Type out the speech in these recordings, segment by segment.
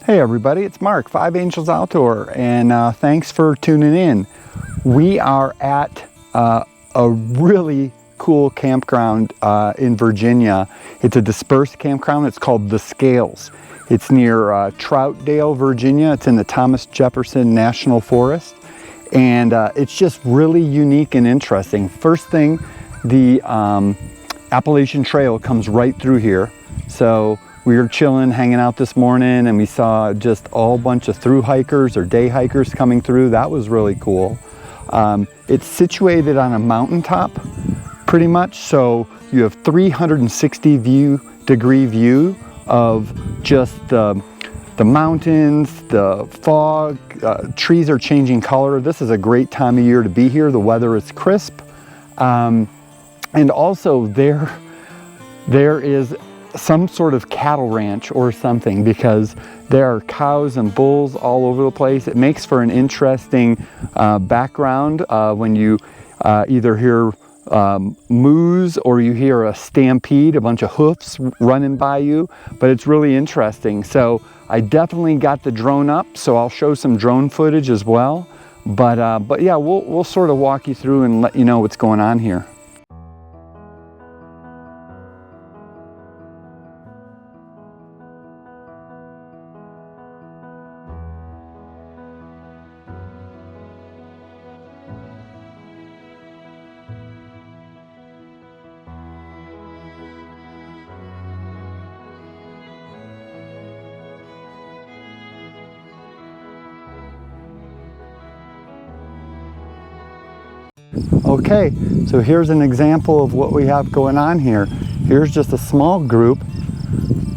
Hey everybody, it's Mark, Five Angels Outdoor, and thanks for tuning in. We are at a really cool campground in Virginia. It's a dispersed campground. It's called the Scales. It's near Troutdale, Virginia. It's in the Thomas Jefferson National Forest, and it's just really unique and interesting. First thing, the Appalachian Trail comes right through here. So we were chilling, hanging out this morning, and we saw just a bunch of through hikers or day hikers coming through. That was really cool. It's situated on a mountaintop, pretty much. So you have 360-degree view of just the mountains, the fog, trees are changing color. This is a great time of year to be here. The weather is crisp. And also there is some sort of cattle ranch or something, because there are cows and bulls all over the place. It makes for an interesting background when you either hear moos or you hear a stampede, a bunch of hoofs running by you, but it's really interesting. So I definitely got the drone up, so I'll show some drone footage as well. But yeah, we'll sort of walk you through and let you know what's going on here. Okay, so here's an example of what we have going on here. Here's just a small group.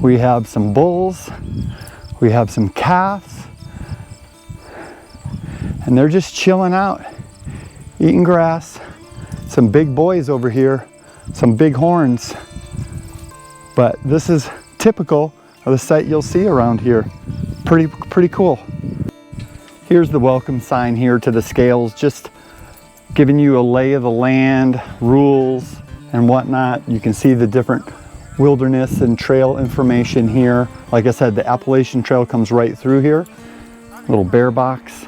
We have some bulls, we have some calves, and they're just chilling out, eating grass. Some big boys over here, some big horns. But this is typical of the sight you'll see around here. Pretty cool. Here's the welcome sign here to the Scales, just giving you a lay of the land, rules and whatnot. You can see the different wilderness and trail information here. Like I said, the Appalachian Trail comes right through here. Little bear box.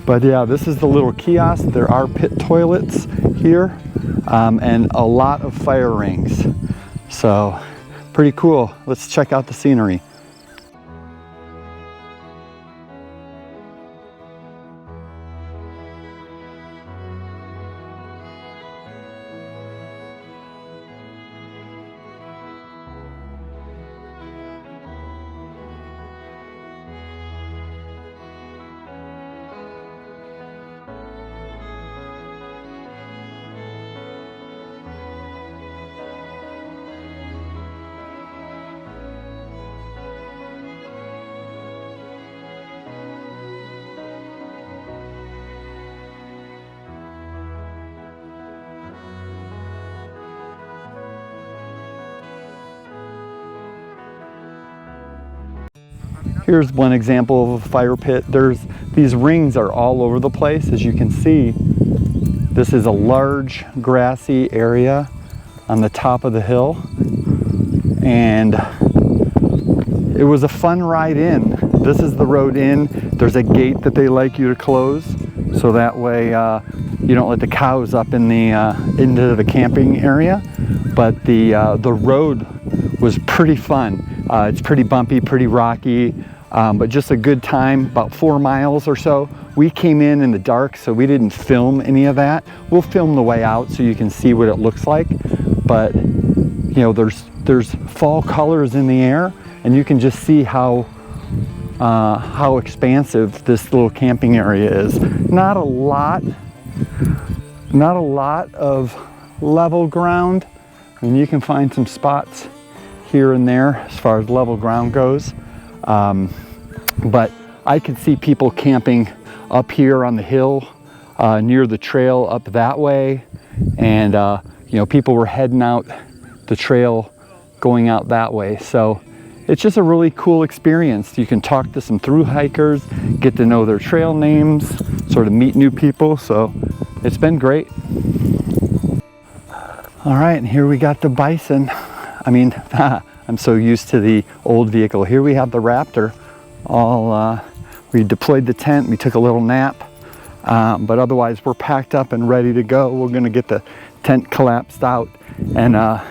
But yeah, this is the little kiosk. There are pit toilets here and a lot of fire rings. So pretty cool. Let's check out the scenery. Here's one example of a fire pit. These rings are all over the place, as you can see. This is a large grassy area on the top of the hill, and it was a fun ride in. This is the road in. There's a gate that they like you to close, so that way you don't let the cows up in the into the camping area. But the road was pretty fun. It's pretty bumpy, pretty rocky, but just a good time, about 4 miles or so. We came in the dark, so we didn't film any of that. We'll film the way out so you can see what it looks like. But you know, there's fall colors in the air, and you can just see how expansive this little camping area is. Not a lot of level ground. I mean, you can find some spots here and there as far as level ground goes. But I could see people camping up here on the hill near the trail up that way. And, you know, people were heading out the trail going out that way. So it's just a really cool experience. You can talk to some through hikers, get to know their trail names, sort of meet new people. So it's been great. All right, and here we got the bison. I mean I'm so used to the old vehicle. Here we have the Raptor. We deployed the tent, we took a little nap, but otherwise we're packed up and ready to go. We're gonna get the tent collapsed out and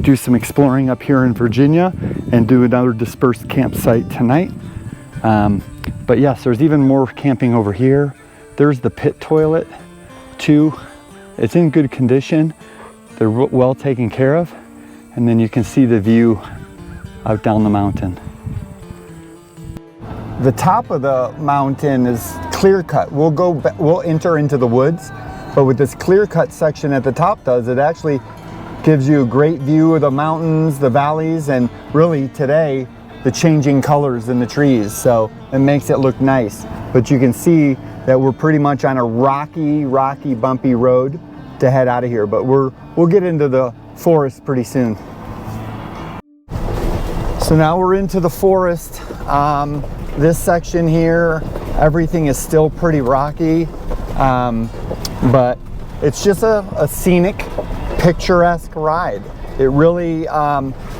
do some exploring up here in Virginia and do another dispersed campsite tonight. But yes, there's even more camping over here. There's the pit toilet too. It's in good condition. They're well taken care of. And then you can see the view out down the mountain. The top of the mountain is clear cut. We'll enter into the woods, but what this clear cut section at the top does, it actually gives you a great view of the mountains, the valleys, and really today, the changing colors in the trees. So it makes it look nice. But you can see that we're pretty much on a rocky, bumpy road to head out of here. But we'll get into the forest pretty soon. So now we're into the forest. This section here, everything is still pretty rocky, but it's just a scenic, picturesque ride. It really,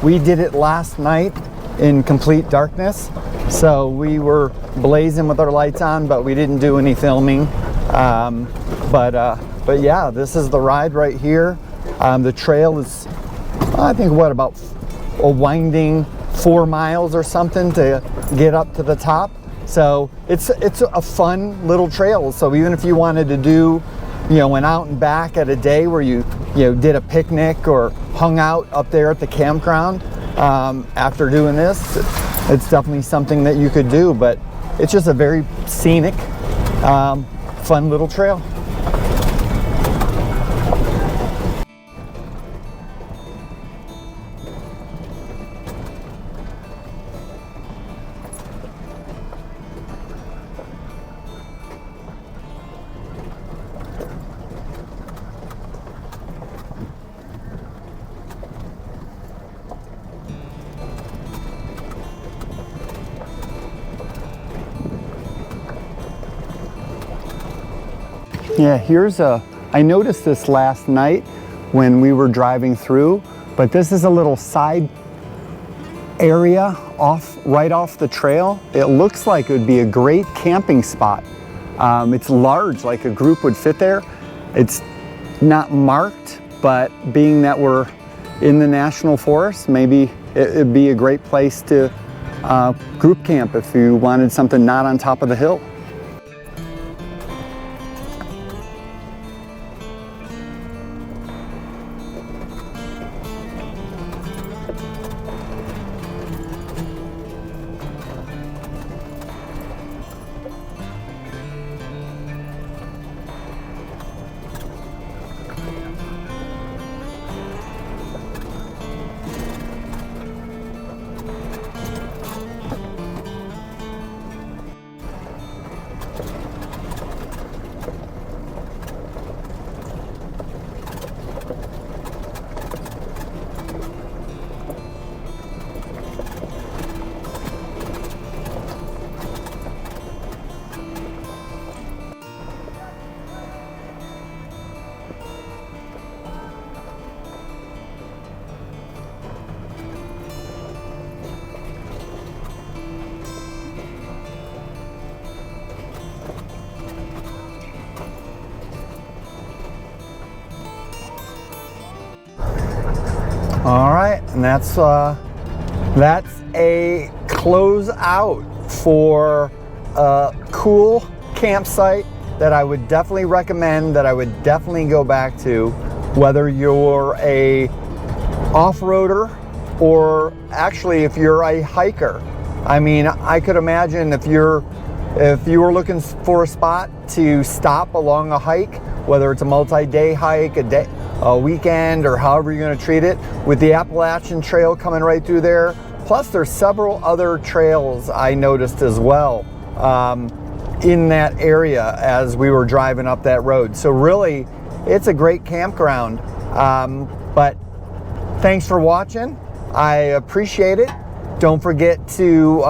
we did it last night in complete darkness, so we were blazing with our lights on, but we didn't do any filming. But yeah, this is the ride right here. The trail is, I think, what, about a winding 4 miles or something to get up to the top. So it's a fun little trail. So even if you wanted to do, an out and back at a day where you did a picnic or hung out up there at the campground, after doing this, it's definitely something that you could do. But it's just a very scenic, fun little trail. Yeah, I noticed this last night when we were driving through, but this is a little side area right off the trail. It looks like it would be a great camping spot. It's large, like a group would fit there. It's not marked, but being that we're in the national forest, maybe it'd be a great place to group camp if you wanted something not on top of the hill. All right, and that's a close out for a cool campsite that I would definitely recommend, that I would definitely go back to, whether you're a off-roader or actually if you're a hiker. I mean, I could imagine if you were looking for a spot to stop along a hike, whether it's a multi-day hike, a weekend, or however you're going to treat it, with the Appalachian Trail coming right through there. Plus there's several other trails I noticed as well in that area as we were driving up that road. So really, it's a great campground. But thanks for watching. I appreciate it. Don't forget to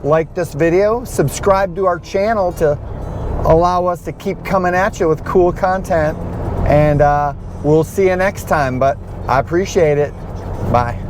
like this video, subscribe to our channel to allow us to keep coming at you with cool content, and we'll see you next time. But I appreciate it. Bye.